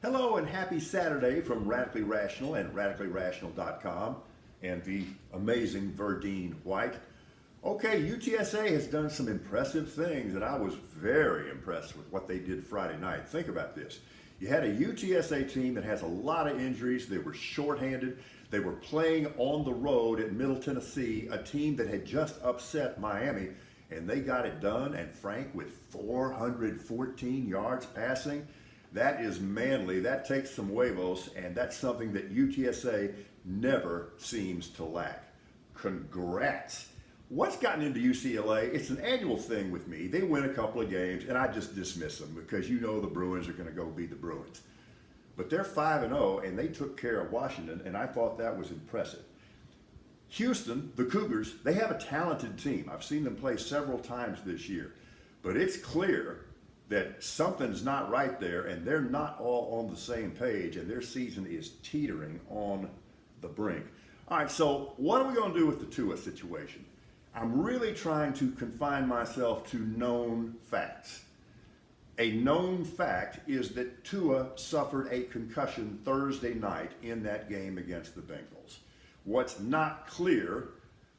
Hello and happy Saturday from Radically Rational and radicallyrational.com and the amazing Verdine White. Okay, UTSA has done some impressive things, and I was very impressed with what they did Friday night. Think about this. You had a UTSA team that has a lot of injuries. They were shorthanded. They were playing on the road at Middle Tennessee, a team that had just upset Miami, and they got it done. And Frank, with 414 yards passing, that is manly. That takes some huevos, and that's something that UTSA never seems to lack. Congrats. What's gotten into UCLA? It's an annual thing with me. They win a couple of games, and I just dismiss them because you know the Bruins are going to go be the Bruins. But they're 5-0, and they took care of Washington, and I thought that was impressive. Houston, the Cougars, they have a talented team. I've seen them play several times this year. But it's clear that something's not right there, and they're not all on the same page, and their season is teetering on the brink. All right, so what are we going to do with the Tua situation? I'm really trying to confine myself to known facts. A known fact is that Tua suffered a concussion Thursday night in that game against the Bengals. What's not clear,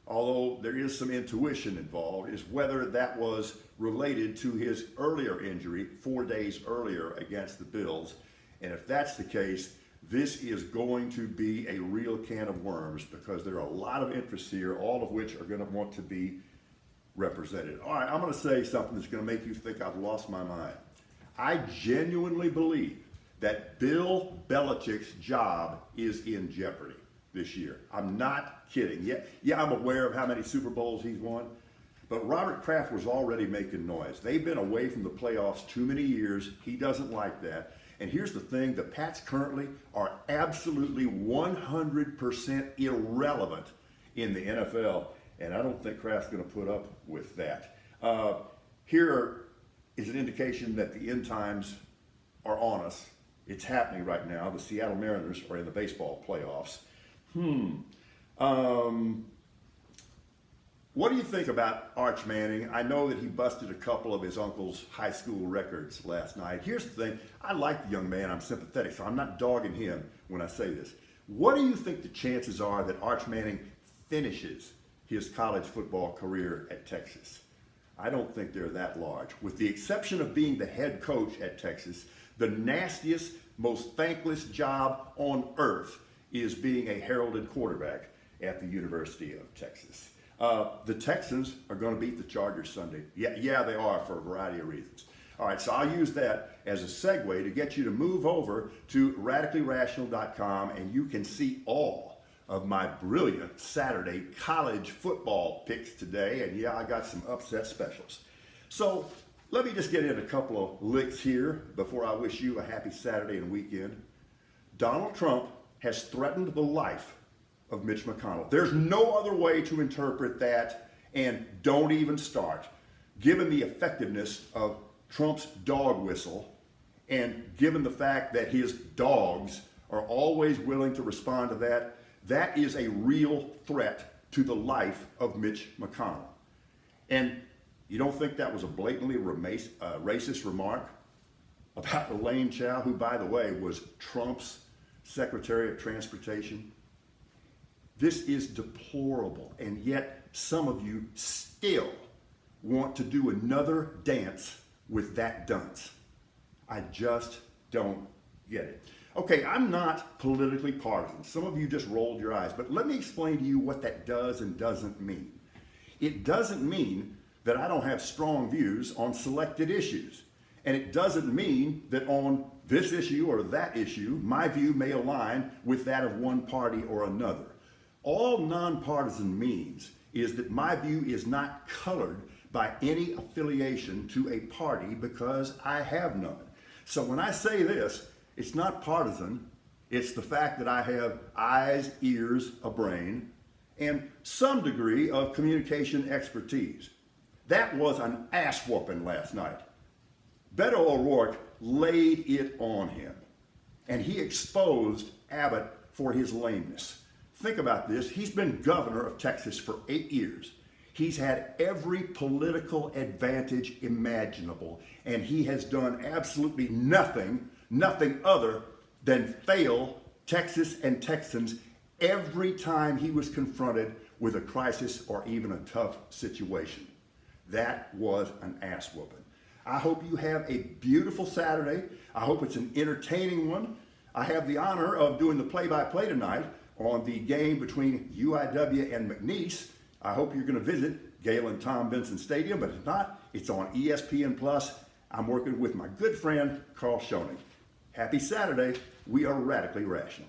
although there is some intuition involved, is whether that was related to his earlier injury 4 days earlier against the Bills. And if that's the case, this is going to be a real can of worms because there are a lot of interests here, all of which are going to want to be represented. All right, I'm going to say something that's going to make you think I've lost my mind. I genuinely believe that Bill Belichick's job is in jeopardy this year. I'm not kidding. Yeah, I'm aware of how many Super Bowls he's won, but Robert Kraft was already making noise. They've been away from the playoffs too many years. He doesn't like that. And here's the thing, the Pats currently are absolutely 100% irrelevant in the NFL, and I don't think Kraft's going to put up with that. Here is an indication that the end times are on us. It's happening right now. The Seattle Mariners are in the baseball playoffs. What do you think about Arch Manning? I know that he busted a couple of his uncle's high school records last night. Here's the thing. I like the young man. I'm sympathetic, so I'm not dogging him when I say this. What do you think the chances are that Arch Manning finishes his college football career at Texas? I don't think they're that large. With the exception of being the head coach at Texas, the nastiest, most thankless job on earth is being a heralded quarterback at the University of Texas. The Texans are going to beat the Chargers Sunday. Yeah, they are, for a variety of reasons. All right, so I'll use that as a segue to get you to move over to radicallyrational.com, and you can see all of my brilliant Saturday college football picks today. And yeah, I got some upset specials. So let me just get in a couple of licks here before I wish you a happy Saturday and weekend. Donald Trump has threatened the life of Mitch McConnell. There's no other way to interpret that, and don't even start. Given the effectiveness of Trump's dog whistle, and given the fact that his dogs are always willing to respond to that, that is a real threat to the life of Mitch McConnell. And you don't think that was a blatantly racist remark about Elaine Chao, who, by the way, was Trump's Secretary of Transportation? This is deplorable, and yet some of you still want to do another dance with that dunce. I just don't get it. Okay, I'm not politically partisan. Some of you just rolled your eyes, but let me explain to you what that does and doesn't mean. It doesn't mean that I don't have strong views on selected issues, and it doesn't mean that on this issue or that issue, my view may align with that of one party or another. All nonpartisan means is that my view is not colored by any affiliation to a party because I have none. So when I say this, it's not partisan. It's the fact that I have eyes, ears, a brain, and some degree of communication expertise. That was an ass whooping last night. Beto O'Rourke laid it on him, and he exposed Abbott for his lameness. Think about this. He's been governor of Texas for 8 years. He's had every political advantage imaginable, and he has done absolutely nothing other than fail Texas and Texans every time he was confronted with a crisis or even a tough situation. That was an ass whooping. I hope you have a beautiful Saturday. I hope it's an entertaining one. I have the honor of doing the play-by-play tonight on the game between UIW and McNeese. I hope you're going to visit Gale and Tom Benson Stadium, but if not, it's on ESPN+. I'm working with my good friend, Carl Schoening. Happy Saturday. We are radically rational.